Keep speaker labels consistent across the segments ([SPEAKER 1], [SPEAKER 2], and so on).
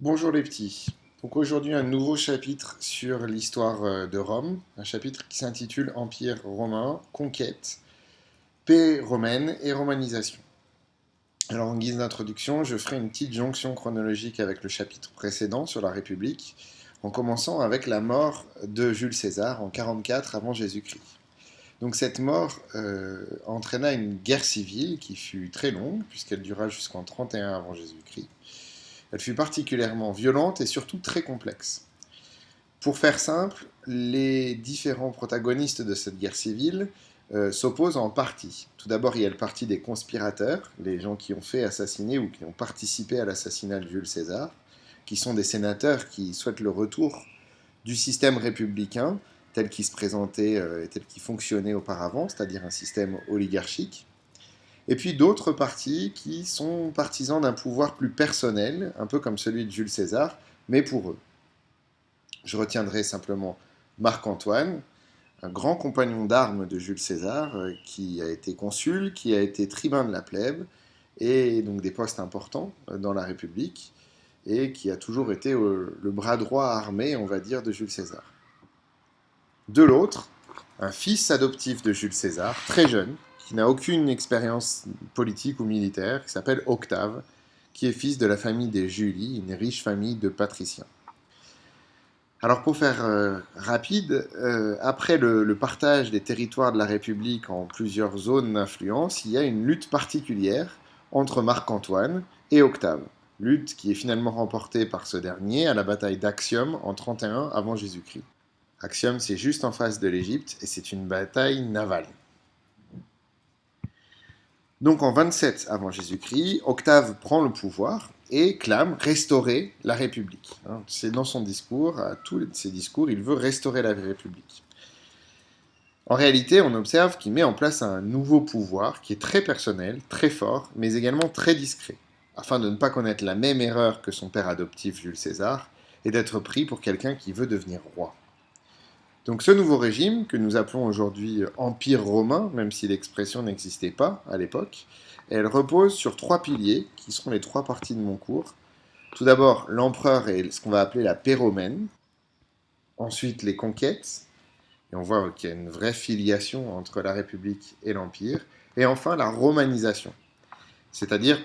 [SPEAKER 1] Bonjour les petits. Donc aujourd'hui un nouveau chapitre sur l'histoire de Rome, un chapitre qui s'intitule Empire romain, conquête, paix romaine et romanisation. Alors en guise d'introduction, je ferai une petite jonction chronologique avec le chapitre précédent sur la République, en commençant avec la mort de Jules César en 44 avant Jésus-Christ. Donc cette mort entraîna une guerre civile qui fut très longue, puisqu'elle dura jusqu'en 31 avant Jésus-Christ. Elle fut particulièrement violente et surtout très complexe. Pour faire simple, les différents protagonistes de cette guerre civile s'opposent en partie. Tout d'abord, il y a le parti des conspirateurs, les gens qui ont fait assassiner ou qui ont participé à l'assassinat de Jules César, qui sont des sénateurs qui souhaitent le retour du système républicain tel qu'il se présentait et tel qu'il fonctionnait auparavant, c'est-à-dire un système oligarchique. Et puis d'autres partis qui sont partisans d'un pouvoir plus personnel, un peu comme celui de Jules César, mais pour eux. Je retiendrai simplement Marc-Antoine, un grand compagnon d'armes de Jules César, qui a été consul, qui a été tribun de la plèbe, et donc des postes importants dans la République, et qui a toujours été le bras droit armé, on va dire, de Jules César. De l'autre, un fils adoptif de Jules César, très jeune, qui n'a aucune expérience politique ou militaire, qui s'appelle Octave, qui est fils de la famille des Julie, une riche famille de patriciens. Alors pour faire rapide, après le partage des territoires de la République en plusieurs zones d'influence, il y a une lutte particulière entre Marc-Antoine et Octave. Lutte qui est finalement remportée par ce dernier à la bataille d'Actium en 31 avant Jésus-Christ. Actium, c'est juste en face de l'Égypte et c'est une bataille navale. Donc en 27 avant Jésus-Christ, Octave prend le pouvoir et clame restaurer la République. C'est dans son discours, à tous ses discours, il veut restaurer la République. En réalité, on observe qu'il met en place un nouveau pouvoir qui est très personnel, très fort, mais également très discret, afin de ne pas connaître la même erreur que son père adoptif Jules César et d'être pris pour quelqu'un qui veut devenir roi. Donc ce nouveau régime, que nous appelons aujourd'hui Empire romain, même si l'expression n'existait pas à l'époque, elle repose sur trois piliers, qui seront les trois parties de mon cours. Tout d'abord, l'empereur et ce qu'on va appeler la paix romaine. Ensuite, les conquêtes. Et on voit qu'il y a une vraie filiation entre la République et l'Empire. Et enfin, la romanisation. C'est-à-dire,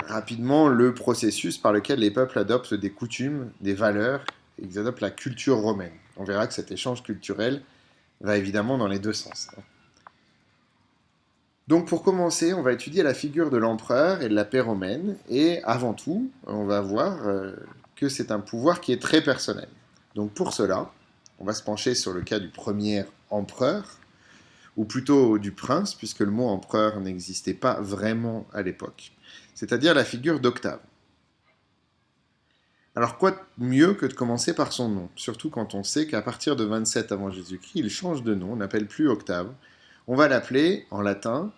[SPEAKER 1] rapidement, le processus par lequel les peuples adoptent des coutumes, des valeurs, et ils adoptent la culture romaine. On verra que cet échange culturel va évidemment dans les deux sens. Donc pour commencer, on va étudier la figure de l'empereur et de la paix romaine, et avant tout, on va voir que c'est un pouvoir qui est très personnel. Donc pour cela, on va se pencher sur le cas du premier empereur, ou plutôt du prince, puisque le mot empereur n'existait pas vraiment à l'époque, c'est-à-dire la figure d'Octave. Alors quoi de mieux que de commencer par son nom, surtout quand on sait qu'à partir de 27 avant Jésus-Christ, il change de nom, on n'appelle plus Octave, on va l'appeler en latin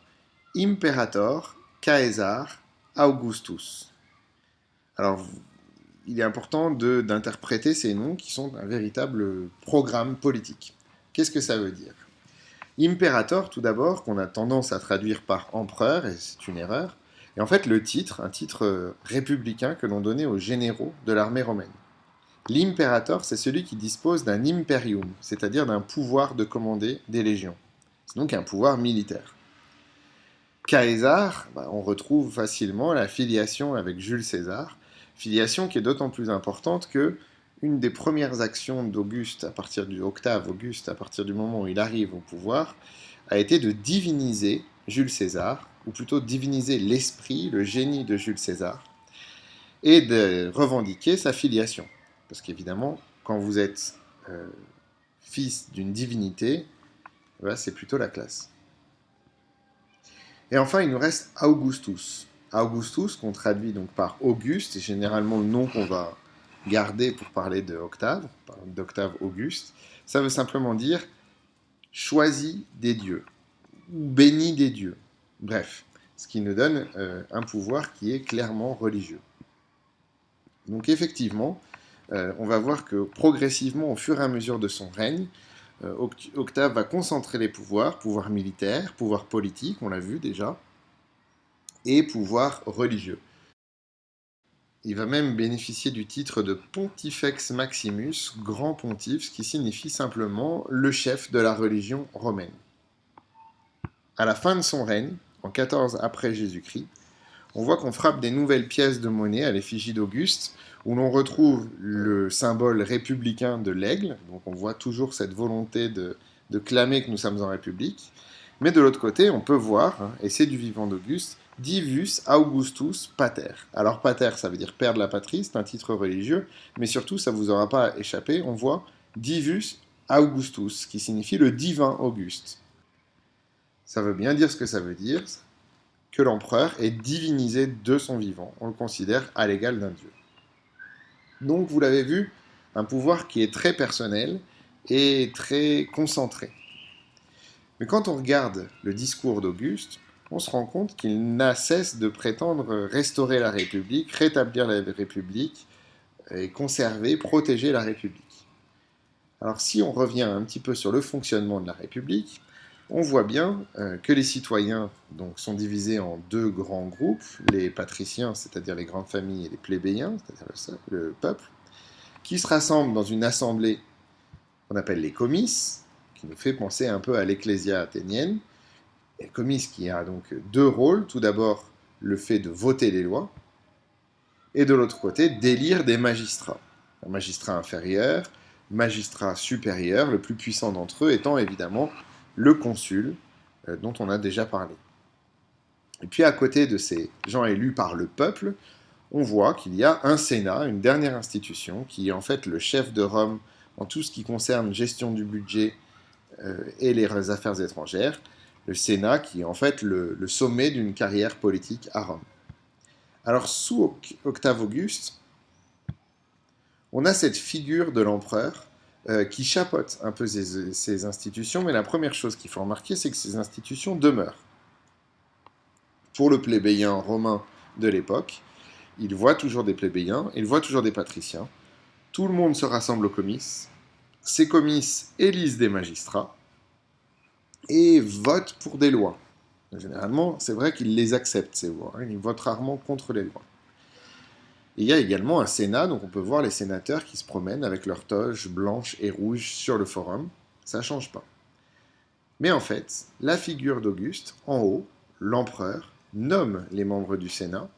[SPEAKER 1] Imperator Caesar Augustus. Alors il est important d'interpréter ces noms qui sont un véritable programme politique. Qu'est-ce que ça veut dire? Imperator, tout d'abord, qu'on a tendance à traduire par empereur, et c'est une erreur, et en fait le titre, un titre républicain que l'on donnait aux généraux de l'armée romaine. L'imperator, c'est celui qui dispose d'un imperium, c'est-à-dire d'un pouvoir de commander des légions. C'est donc un pouvoir militaire. Caesar, on retrouve facilement la filiation avec Jules César, filiation qui est d'autant plus importante que une des premières actions d'Auguste, à partir du Octave Auguste, à partir du moment où il arrive au pouvoir, a été de diviniser Jules César, ou plutôt diviniser l'esprit, le génie de Jules César, et de revendiquer sa filiation. Parce qu'évidemment, quand vous êtes fils d'une divinité, c'est plutôt la classe. Et enfin, il nous reste Augustus. Augustus, qu'on traduit donc par Auguste, c'est généralement le nom qu'on va garder pour parler d'Octave Auguste. Ça veut simplement dire choisi des dieux, ou béni des dieux. Bref, ce qui nous donne un pouvoir qui est clairement religieux. Donc effectivement, on va voir que progressivement, au fur et à mesure de son règne, Octave va concentrer les pouvoirs, pouvoir militaire, pouvoir politique, on l'a vu déjà, et pouvoir religieux. Il va même bénéficier du titre de Pontifex Maximus, grand pontife, ce qui signifie simplement le chef de la religion romaine. À la fin de son règne, en 14 après Jésus-Christ, on voit qu'on frappe des nouvelles pièces de monnaie à l'effigie d'Auguste, où l'on retrouve le symbole républicain de l'aigle, donc on voit toujours cette volonté de clamer que nous sommes en République, mais de l'autre côté, on peut voir, et c'est du vivant d'Auguste, Divus Augustus Pater. Alors Pater, ça veut dire père de la patrie, c'est un titre religieux, mais surtout, ça ne vous aura pas échappé, on voit Divus Augustus, qui signifie le divin Auguste. Ça veut bien dire ce que ça veut dire, que l'empereur est divinisé de son vivant. On le considère à l'égal d'un dieu. Donc, vous l'avez vu, un pouvoir qui est très personnel et très concentré. Mais quand on regarde le discours d'Auguste, on se rend compte qu'il n'a cesse de prétendre restaurer la République, rétablir la République, et conserver, protéger la République. Alors si on revient un petit peu sur le fonctionnement de la République, on voit bien que les citoyens donc, sont divisés en deux grands groupes, les patriciens, c'est-à-dire les grandes familles, et les plébéiens, c'est-à-dire le peuple, qui se rassemblent dans une assemblée qu'on appelle les comices, qui nous fait penser un peu à l'ecclésia athénienne. Et le comice qui a donc deux rôles, tout d'abord le fait de voter les lois, et de l'autre côté, d'élire des magistrats. Un magistrat inférieur, magistrat supérieur, le plus puissant d'entre eux étant évidemment le consul, dont on a déjà parlé. Et puis à côté de ces gens élus par le peuple, on voit qu'il y a un Sénat, une dernière institution, qui est en fait le chef de Rome en tout ce qui concerne gestion du budget et les affaires étrangères. Le Sénat qui est en fait le sommet d'une carrière politique à Rome. Alors sous Octave Auguste, on a cette figure de l'empereur qui chapeaute un peu ces institutions, mais la première chose qu'il faut remarquer, c'est que ces institutions demeurent. Pour le plébéien romain de l'époque, il voit toujours des plébéiens, il voit toujours des patriciens, tout le monde se rassemble aux comices, ces comices élisent des magistrats et votent pour des lois. Généralement, c'est vrai qu'ils les acceptent, ces lois, ils votent rarement contre les lois. Il y a également un Sénat, donc on peut voir les sénateurs qui se promènent avec leurs toges blanches et rouges sur le forum. Ça ne change pas. Mais en fait, la figure d'Auguste, en haut, l'empereur, nomme les membres du Sénat,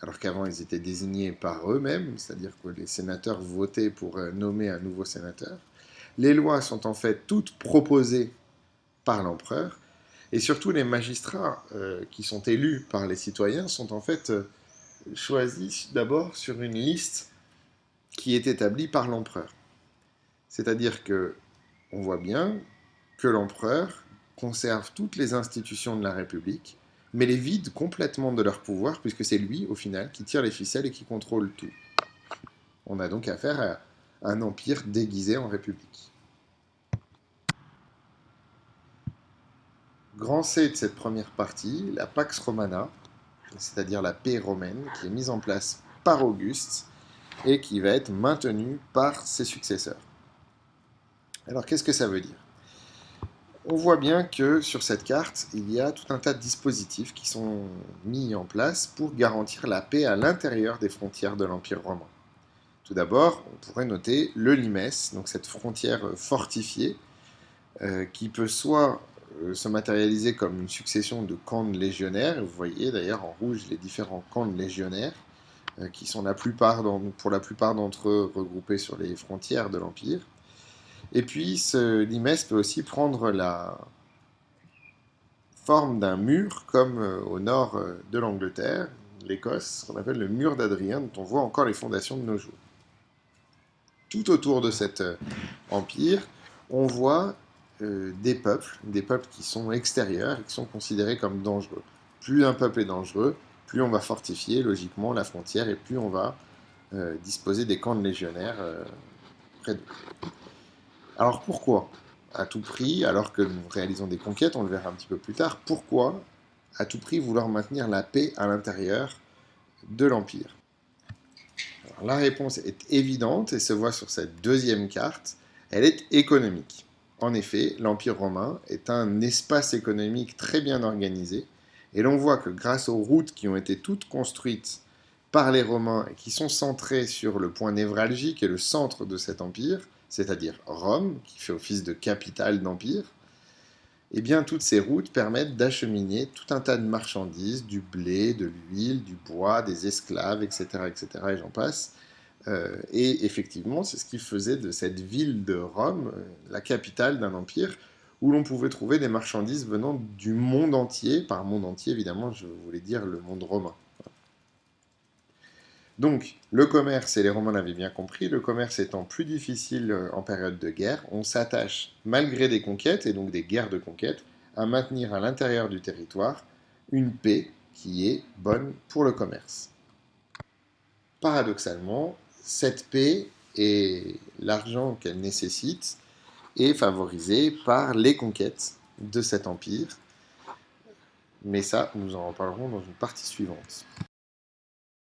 [SPEAKER 1] alors qu'avant ils étaient désignés par eux-mêmes, c'est-à-dire que les sénateurs votaient pour nommer un nouveau sénateur. Les lois sont en fait toutes proposées par l'empereur, et surtout les magistrats qui sont élus par les citoyens sont en fait choisis d'abord sur une liste qui est établie par l'empereur. C'est-à-dire que on voit bien que l'empereur conserve toutes les institutions de la République, mais les vide complètement de leur pouvoir, puisque c'est lui, au final, qui tire les ficelles et qui contrôle tout. On a donc affaire à un empire déguisé en République. Grand C de cette première partie, la Pax Romana, c'est-à-dire la paix romaine, qui est mise en place par Auguste et qui va être maintenue par ses successeurs. Alors qu'est-ce que ça veut dire ? On voit bien que sur cette carte, il y a tout un tas de dispositifs qui sont mis en place pour garantir la paix à l'intérieur des frontières de l'Empire romain. Tout d'abord, on pourrait noter le limes, donc cette frontière fortifiée, qui peut soit se matérialiser comme une succession de camps de légionnaires. Vous voyez d'ailleurs en rouge les différents camps de légionnaires qui sont pour la plupart d'entre eux regroupés sur les frontières de l'Empire. Et puis ce limes peut aussi prendre la forme d'un mur comme au nord de l'Angleterre, l'Écosse, ce qu'on appelle le mur d'Adrien, dont on voit encore les fondations de nos jours. Tout autour de cet empire, on voit des peuples qui sont extérieurs et qui sont considérés comme dangereux. Plus un peuple est dangereux, plus on va fortifier logiquement la frontière et plus on va disposer des camps de légionnaires près d'eux. Alors pourquoi, à tout prix, alors que nous réalisons des conquêtes, on le verra un petit peu plus tard, pourquoi à tout prix vouloir maintenir la paix à l'intérieur de l'Empire ? Alors, la réponse est évidente et se voit sur cette deuxième carte, elle est économique. En effet, l'Empire romain est un espace économique très bien organisé, et l'on voit que grâce aux routes qui ont été toutes construites par les Romains et qui sont centrées sur le point névralgique et le centre de cet empire, c'est-à-dire Rome, qui fait office de capitale d'empire, eh bien toutes ces routes permettent d'acheminer tout un tas de marchandises, du blé, de l'huile, du bois, des esclaves, etc., etc., et j'en passe. Et effectivement, c'est ce qui faisait de cette ville de Rome la capitale d'un empire où l'on pouvait trouver des marchandises venant du monde entier. Par monde entier, évidemment, je voulais dire le monde romain. Donc, le commerce, et les Romains l'avaient bien compris, le commerce étant plus difficile en période de guerre, on s'attache, malgré des conquêtes, et donc des guerres de conquête, à maintenir à l'intérieur du territoire une paix qui est bonne pour le commerce. Paradoxalement, cette paix et l'argent qu'elle nécessite est favorisé par les conquêtes de cet empire. Mais ça, nous en reparlerons dans une partie suivante.